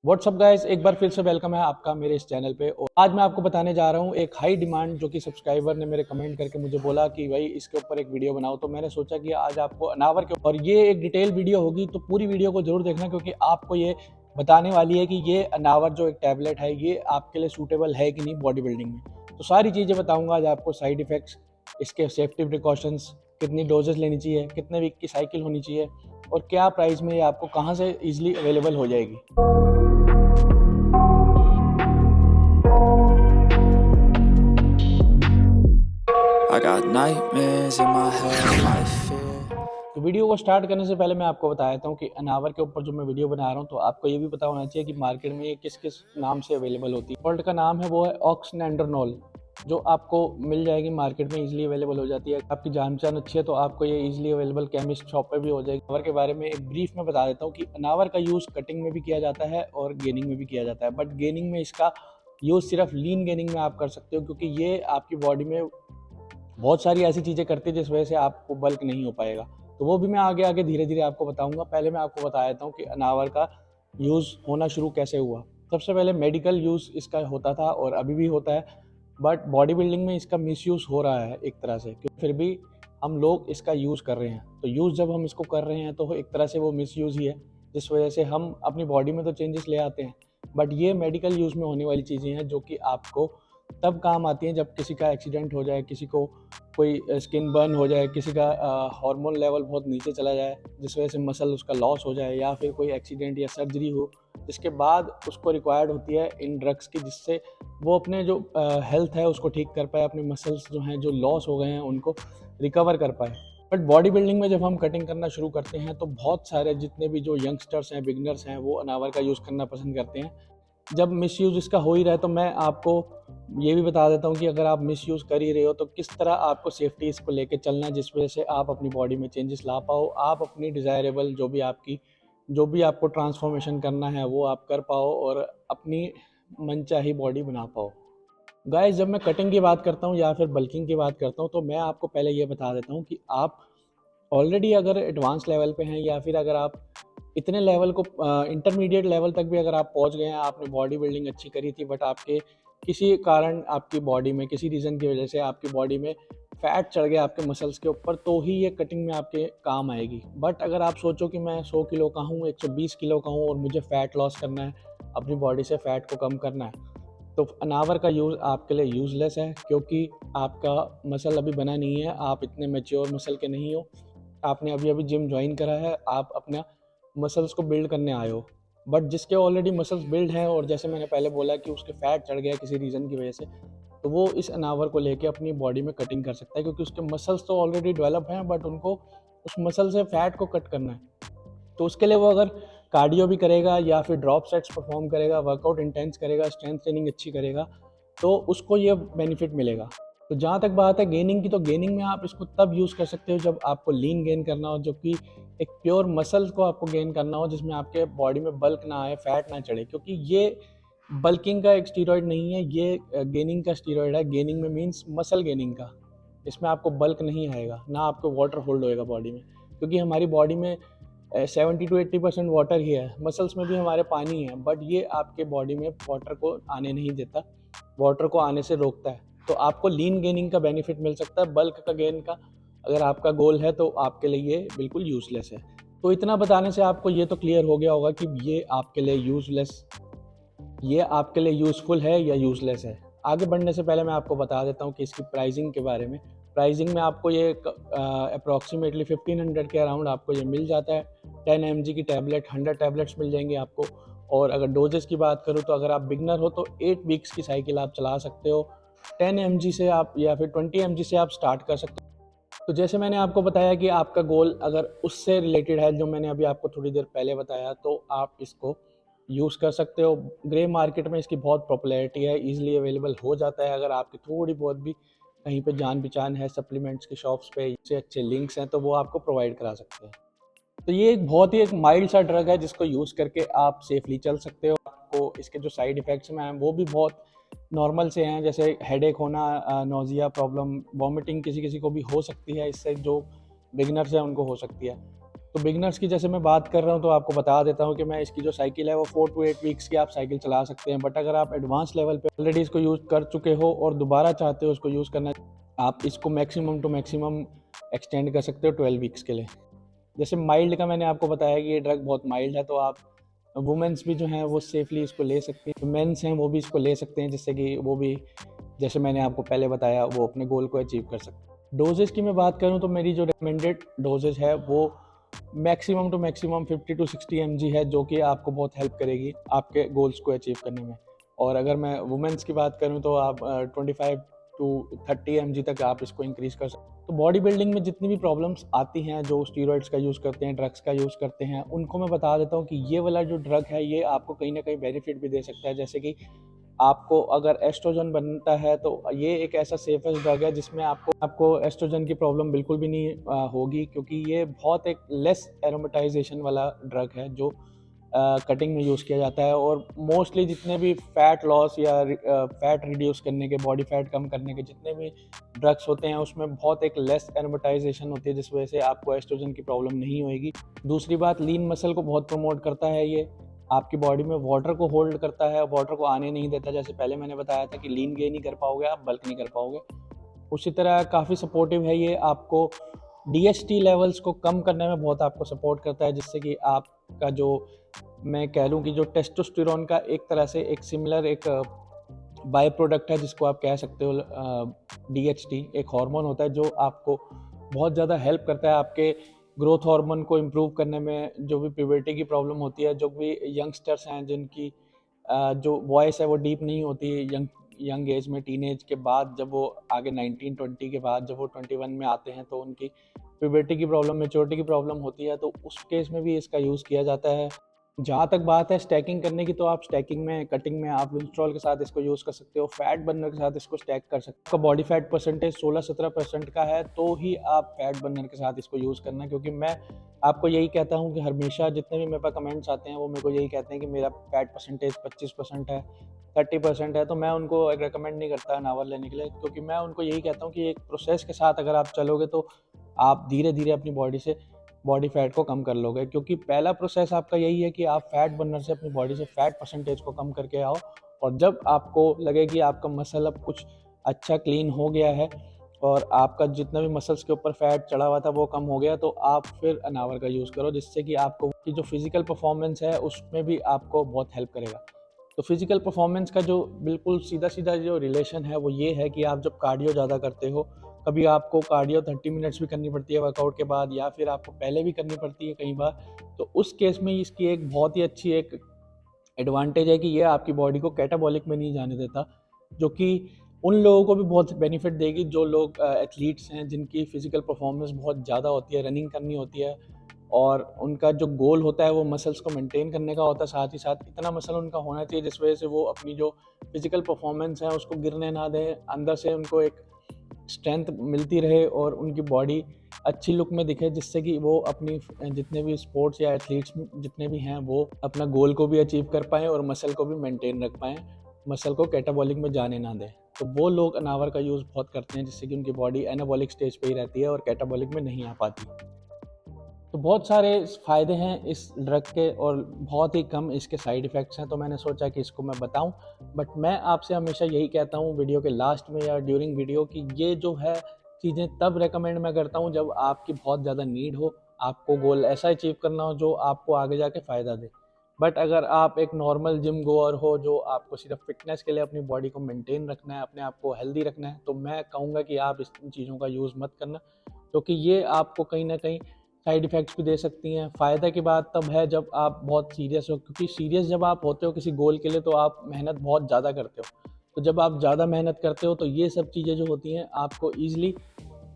WhatsApp guys, एक बार फिर से वेलकम है आपका मेरे इस चैनल पे। और आज मैं आपको बताने जा रहा हूँ एक हाई डिमांड जो कि सब्सक्राइबर ने मेरे कमेंट करके मुझे बोला कि भाई इसके ऊपर एक वीडियो बनाओ। तो मैंने सोचा कि आज आपको अनावर के और ये एक डिटेल वीडियो होगी, तो पूरी वीडियो को जरूर देखना क्योंकि आपको ये बताने वाली है कि ये अनावर जो एक टैबलेट है ये आपके लिए सूटेबल है कि नहीं बॉडी बिल्डिंग में। तो सारी चीज़ें बताऊँगा आज आपको, साइड इफ़ेक्ट्स, इसके सेफ्टी प्रिकॉशंस, कितनी डोजेस लेनी चाहिए, कितने वीक की साइकिल होनी चाहिए और क्या प्राइस में ये आपको कहाँ से ईजिली अवेलेबल हो जाएगी। I got nightmares in my head, my fear। तो वीडियो को स्टार्ट करने से पहले मैं आपको बता देता हूँ कि अनावर के ऊपर जो मैं वीडियो बना रहा हूँ तो आपको ये भी पता होना चाहिए कि मार्केट में ये किस किस नाम से अवेलेबल होती है। प्रोडक्ट का नाम है वो है ऑक्सनैंडरोनोल, जो आपको मिल जाएगी मार्केट में, इजीली अवेलेबल हो जाती है। आपकी जान पहचान अच्छी है तो आपको ये इजीली अवेलेबल केमिस्ट शॉप पर भी हो जाएगी। अनावर के बारे में एक ब्रीफ में बता देता हूँ कि अनावर का यूज़ कटिंग में भी किया जाता है और गेनिंग में भी किया जाता है, बट गेनिंग में इसका यूज़ सिर्फ लीन गेनिंग में आप कर सकते हो क्योंकि ये आपकी बॉडी में बहुत सारी ऐसी चीज़ें करती है जिस वजह से आपको बल्क नहीं हो पाएगा। तो वो भी मैं आगे आगे धीरे धीरे आपको बताऊंगा। पहले मैं आपको बता देता हूँ कि अनावर का यूज़ होना शुरू कैसे हुआ। सबसे पहले मेडिकल यूज़ इसका होता था और अभी भी होता है, बट बॉडी बिल्डिंग में इसका मिसयूज़ हो रहा है एक तरह से, क्योंकि फिर भी हम लोग इसका यूज़ कर रहे हैं। तो यूज़ जब हम इसको कर रहे हैं तो एक तरह से वो मिसयूज़ ही है, जिस वजह से हम अपनी बॉडी में तो चेंजेस ले आते हैं, बट ये मेडिकल यूज़ में होने वाली चीज़ें हैं जो कि आपको तब काम आती हैं जब किसी का एक्सीडेंट हो जाए, किसी को कोई स्किन बर्न हो जाए, किसी का हार्मोन लेवल बहुत नीचे चला जाए जिस वजह से मसल उसका लॉस हो जाए, या फिर कोई एक्सीडेंट या सर्जरी हो जिसके बाद उसको रिक्वायर्ड होती है इन ड्रग्स की, जिससे वो अपने जो हेल्थ है उसको ठीक कर पाए, अपने मसल्स जो हैं जो लॉस हो गए हैं उनको रिकवर कर पाए। बट बॉडी बिल्डिंग में जब हम कटिंग करना शुरू करते हैं तो बहुत सारे जितने भी जो यंगस्टर्स हैं, बिगनर्स हैं, वो अनावर का यूज़ करना पसंद करते हैं। जब मिसयूज़ इसका हो ही रहा है तो मैं आपको ये भी बता देता हूँ कि अगर आप मिसयूज़ कर ही रहे हो तो किस तरह आपको सेफ्टी इसको लेके चलना है, जिस वजह से आप अपनी बॉडी में चेंजेस ला पाओ, आप अपनी डिज़ायरेबल जो भी आपको ट्रांसफॉर्मेशन करना है वो आप कर पाओ और अपनी मनचाही बॉडी बना पाओ। गाइस, जब मैं कटिंग की बात करता हूँ या फिर बल्किंग की बात करता हूँ तो मैं आपको पहले ये बता देता हूँ कि आप ऑलरेडी अगर एडवांस लेवल पे हैं या फिर अगर आप इतने लेवल को इंटरमीडिएट लेवल तक भी अगर आप पहुंच गए हैं, आपने बॉडी बिल्डिंग अच्छी करी थी बट आपके किसी कारण आपकी बॉडी में, किसी रीज़न की वजह से आपकी बॉडी में फैट चढ़ गया आपके मसल्स के ऊपर, तो ही ये कटिंग में आपके काम आएगी। बट अगर आप सोचो कि मैं 100 किलो का हूँ, 120 किलो का हूँ और मुझे फ़ैट लॉस करना है, अपनी बॉडी से फ़ैट को कम करना है, तो अनावर का यूज़ आपके लिए यूज़लेस है क्योंकि आपका मसल अभी बना नहीं है, आप इतने मैच्योर मसल के नहीं हो, आपने अभी अभी जिम ज्वाइन करा है, आप अपना मसल्स को बिल्ड करने आए हो। बट जिसके ऑलरेडी मसल्स बिल्ड हैं और जैसे मैंने पहले बोला कि उसके फैट चढ़ गया किसी रीज़न की वजह से, तो वो इस अनावर को लेके अपनी बॉडी में कटिंग कर सकता है क्योंकि उसके मसल्स तो ऑलरेडी डेवलप हैं, बट उनको उस मसल से फैट को कट करना है। तो उसके लिए वो अगर कार्डियो भी करेगा या फिर ड्रॉप सेट्स परफॉर्म करेगा, वर्कआउट इंटेंस करेगा, स्ट्रेंथ ट्रेनिंग अच्छी करेगा, तो उसको ये बेनिफिट मिलेगा। तो जहाँ तक बात है गेनिंग की, तो गेनिंग में आप इसको तब यूज़ कर सकते हो जब आपको लीन गेन करना हो, जो कि एक प्योर मसल्स को आपको गेन करना हो जिसमें आपके बॉडी में बल्क ना आए, फैट ना चढ़े, क्योंकि ये बल्किंग का एक स्टीरॉयड नहीं है, ये गेनिंग का स्टीरॉयड है। गेनिंग में मीन्स मसल गेनिंग का, इसमें आपको बल्क नहीं आएगा, ना आपको वाटर होल्ड होएगा बॉडी में, क्योंकि हमारी बॉडी में 70 to 80% वाटर ही है, मसल्स में भी हमारे पानी है, बट ये आपके बॉडी में वाटर को आने नहीं देता, वाटर को आने से रोकता है। तो आपको लीन गेनिंग का बेनिफिट मिल सकता है, बल्क का गेन का अगर आपका गोल है तो आपके लिए ये बिल्कुल यूज़लेस है। तो इतना बताने से आपको ये तो क्लियर हो गया होगा कि ये आपके लिए यूज़फुल है या यूज़लेस है। आगे बढ़ने से पहले मैं आपको बता देता हूँ कि इसकी प्राइसिंग के बारे में। प्राइसिंग में आपको ये अप्रॉक्सीमेटली 1500 के अराउंड आपको ये मिल जाता है। 10 mg की टैबलेट, 100 टैबलेट्स मिल जाएंगी आपको। और अगर डोजेस की बात करूँ तो अगर आप बिगनर हो तो 8 वीक्स की साइकिल आप चला सकते हो। 10 mg से आप या फिर 20 mg से आप स्टार्ट कर सकते हो। तो जैसे मैंने आपको बताया कि आपका गोल अगर उससे रिलेटेड है जो मैंने अभी आपको थोड़ी देर पहले बताया, तो आप इसको यूज़ कर सकते हो। ग्रे मार्केट में इसकी बहुत पॉपुलैरिटी है, ईजिली अवेलेबल हो जाता है। अगर आपकी थोड़ी बहुत भी कहीं पे जान पहचान है सप्लीमेंट्स की शॉप्स पे, इससे अच्छे लिंक्स हैं तो वो आपको प्रोवाइड करा सकते हैं। तो ये एक बहुत ही एक माइल्ड सा ड्रग है जिसको यूज़ करके आप सेफली चल सकते हो। आपको इसके जो साइड इफ़ेक्ट्स में हैं वो भी बहुत नॉर्मल से हैं, जैसे हेडेक होना, नोज़िया प्रॉब्लम, वॉमिटिंग किसी किसी को भी हो सकती है, इससे जो बिगिनर्स हैं उनको हो सकती है। तो बिगनर्स की जैसे मैं बात कर रहा हूँ तो आपको बता देता हूँ कि मैं इसकी जो साइकिल है वो 4 to 8 वीक्स की आप साइकिल चला सकते हैं। बट अगर आप एडवांस लेवल पे ऑलरेडी इसको यूज़ कर चुके हो और दोबारा चाहते हो इसको यूज़ करना, आप इसको मैक्सिमम टू मैक्सिमम एक्सटेंड कर सकते हो 12 वीक्स के लिए। जैसे माइल्ड का मैंने आपको बताया कि ये ड्रग बहुत माइल्ड है, तो आप वुमेंस भी जो हैं वो सेफली इसको ले सकती हैं, मेंस हैं वो भी इसको ले सकते हैं, जिससे कि वो भी जैसे मैंने आपको पहले बताया वो अपने गोल को अचीव कर सकते हैं। डोजेज की मैं बात करूं तो मेरी जो रिकमेंडेड डोजेज है वो maximum to maximum 50 to 60 mg है, जो कि आपको बहुत हेल्प करेगी आपके गोल्स को अचीव करने में। और अगर मैं वुमेंस की बात करूं तो आप 25 to 30 mg तक आप इसको इंक्रीज कर सकते हैं। तो बॉडी बिल्डिंग में जितनी भी प्रॉब्लम्स आती हैं जो स्टीरॉइड्स का यूज़ करते हैं, ड्रग्स का यूज़ करते हैं, उनको मैं बता देता हूँ कि ये वाला जो ड्रग है ये आपको कहीं ना कहीं बेनिफिट भी दे सकता है। जैसे कि आपको अगर एस्ट्रोजन बनता है तो ये एक ऐसा सेफेस्ट ड्रग है जिसमें आपको एस्ट्रोजन की प्रॉब्लम बिल्कुल भी नहीं होगी, क्योंकि ये बहुत एक लेस एरोमेटाइजेशन वाला ड्रग है जो कटिंग में यूज़ किया जाता है। और मोस्टली जितने भी फैट लॉस या फैट रिड्यूस करने के, बॉडी फैट कम करने के जितने भी ड्रग्स होते हैं उसमें बहुत एक लेस एरोमेटाइजेशन होती है, जिस वजह से आपको एस्ट्रोजन की प्रॉब्लम नहीं होगी। दूसरी बात, लीन मसल को बहुत प्रमोट करता है ये, आपकी बॉडी में वाटर को होल्ड करता है, वाटर को आने नहीं देता। जैसे पहले मैंने बताया था कि लीन गेन नहीं कर पाओगे आप, बल्क नहीं कर पाओगे। उसी तरह काफ़ी सपोर्टिव है ये, आपको DHT लेवल्स को कम करने में बहुत आपको सपोर्ट करता है, जिससे कि आपका जो मैं कह लूँ कि जो टेस्टोस्टेरोन का एक तरह से एक सिमिलर एक बाय प्रोडक्ट है जिसको आप कह सकते हो, DHT एक हार्मोन होता है जो आपको बहुत ज़्यादा हेल्प करता है आपके ग्रोथ हार्मोन को इम्प्रूव करने में। जो भी प्यूबर्टी की प्रॉब्लम होती है, जो भी यंगस्टर्स हैं जिनकी जो वॉइस है वो डीप नहीं होती यंग एज में, टीनेज के बाद जब वो आगे 19-20 के बाद जब वो 21 में आते हैं तो उनकी प्यूबर्टी की प्रॉब्लम, मेच्योरिटी की प्रॉब्लम होती है, तो उस केस में भी इसका यूज़ किया जाता है। जहाँ तक बात है स्टैकिंग करने की, तो आप स्टैकिंग में, कटिंग में आप विंस्ट्रॉल के साथ इसको यूज़ कर सकते हो, फैट बर्नर के साथ इसको स्टैक कर सकते हो। आपका बॉडी फैट परसेंटेज 16-17% का है तो ही आप फैट बर्नर के साथ इसको यूज़ करना, क्योंकि मैं आपको यही कहता हूँ कि हमेशा जितने भी मेरे पास कमेंट्स आते हैं वो मेरे को यही कहते हैं कि मेरा फैट परसेंटेज 25% है, 30% है, तो मैं उनको रिकमेंड नहीं करता अनावर लेने के लिए, क्योंकि मैं उनको यही कहता हूँ कि एक प्रोसेस के साथ अगर आप चलोगे तो आप धीरे धीरे अपनी बॉडी से बॉडी फैट को कम कर लोगे। क्योंकि पहला प्रोसेस आपका यही है कि आप फैट बर्नर से अपनी बॉडी से फैट परसेंटेज को कम करके आओ, और जब आपको लगे कि आपका मसल अब कुछ अच्छा क्लीन हो गया है और आपका जितना भी मसल्स के ऊपर फैट चढ़ा हुआ था वो कम हो गया, तो आप फिर अनावर का यूज़ करो, जिससे कि आपको की जो फिजिकल परफॉर्मेंस है उसमें भी आपको बहुत हेल्प करेगा। तो फिजिकल परफॉर्मेंस का जो बिल्कुल सीधा सीधा जो रिलेशन है वो ये है कि आप जब कार्डियो ज़्यादा करते हो, कभी आपको कार्डियो 30 मिनट्स भी करनी पड़ती है वर्कआउट के बाद, या फिर आपको पहले भी करनी पड़ती है कई बार, तो उस केस में इसकी एक बहुत ही अच्छी एक एडवांटेज है कि ये आपकी बॉडी को कैटाबॉलिक में नहीं जाने देता, जो कि उन लोगों को भी बहुत बेनिफिट देगी जो लोग एथलीट्स हैं जिनकी फिजिकल परफॉर्मेंस बहुत ज़्यादा होती है, रनिंग करनी होती है, और उनका जो गोल होता है वो मसल्स को मेंटेन करने का होता है, साथ ही साथ इतना मसल उनका होना चाहिए जिस वजह से वो अपनी जो फिजिकल परफॉर्मेंस है उसको गिरने ना दें, अंदर से उनको एक स्ट्रेंथ मिलती रहे और उनकी बॉडी अच्छी लुक में दिखे, जिससे कि वो अपनी जितने भी स्पोर्ट्स या एथलीट्स जितने भी हैं वो अपना गोल को भी अचीव कर पाएँ और मसल को भी मेंटेन रख पाएँ, मसल को कैटाबॉलिक में जाने ना दें। तो वो लोग अनावर का यूज़ बहुत करते हैं, जिससे कि उनकी बॉडी एनाबॉलिक स्टेज पे ही रहती है और कैटाबॉलिक में नहीं आ पाती। तो बहुत सारे फ़ायदे हैं इस ड्रग के और बहुत ही कम इसके साइड इफ़ेक्ट्स हैं, तो मैंने सोचा कि इसको मैं बताऊं। बट मैं आपसे हमेशा यही कहता हूं वीडियो के लास्ट में या ड्यूरिंग वीडियो कि ये जो है चीज़ें तब रेकमेंड मैं करता हूं जब आपकी बहुत ज़्यादा नीड हो, आपको गोल ऐसा अचीव करना हो जो आपको आगे जाके फ़ायदा दे। बट अगर आप एक नॉर्मल जिम गोअर हो जो आपको सिर्फ फिटनेस के लिए अपनी बॉडी को मेंटेन रखना है, अपने आप को हेल्दी रखना है, तो मैं कहूँगा कि आप इन चीज़ों का यूज़ मत करना, क्योंकि ये आपको कहीं ना कहीं साइड इफ़ेक्ट्स भी दे सकती हैं। फ़ायदा की बात तब है जब आप बहुत सीरियस हो, क्योंकि सीरियस जब आप होते हो किसी गोल के लिए तो आप मेहनत बहुत ज़्यादा करते हो। तो जब आप ज़्यादा मेहनत करते हो तो ये सब चीज़ें जो होती हैं आपको ईज़िली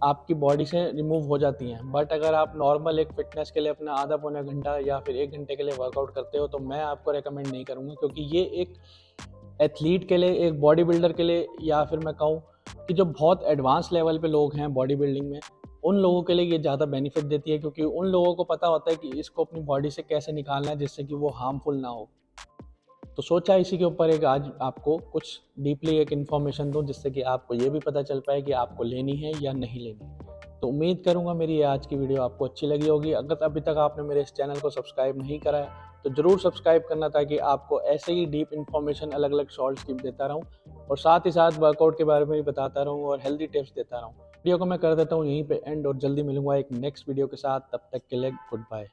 आपकी बॉडी से रिमूव हो जाती हैं। बट अगर आप नॉर्मल एक फ़िटनेस के लिए अपना आधा पौना घंटा या फिर 1 घंटे के लिए वर्कआउट करते हो तो मैं आपको रिकमेंड नहीं करूँगा, क्योंकि ये एक एथलीट के लिए, एक बॉडी बिल्डर के लिए, या फिर मैं कहूँ कि जो बहुत एडवांस लेवल पे लोग हैं बॉडी बिल्डिंग में, उन लोगों के लिए ये ज़्यादा बेनिफिट देती है, क्योंकि उन लोगों को पता होता है कि इसको अपनी बॉडी से कैसे निकालना है जिससे कि वो हार्मफुल ना हो। तो सोचा इसी के ऊपर एक आज आपको कुछ डीपली एक इन्फॉर्मेशन दूँ, जिससे कि आपको ये भी पता चल पाए कि आपको लेनी है या नहीं लेनी। तो उम्मीद करूंगा मेरी ये आज की वीडियो आपको अच्छी लगी होगी। अगर अभी तक आपने मेरे इस चैनल को सब्सक्राइब नहीं करा है तो ज़रूर सब्सक्राइब करना, ताकि आपको ऐसे ही डीप इन्फॉर्मेशन अलग अलग शॉर्ट्स की देता रहूँ और साथ ही साथ वर्कआउट के बारे में भी बताता रहूँ और हेल्दी टिप्स देता रहूँ। वीडियो को मैं कर देता हूँ यहीं पे एंड और जल्दी मिलूंगा एक नेक्स्ट वीडियो के साथ। तब तक के लिए गुड बाय।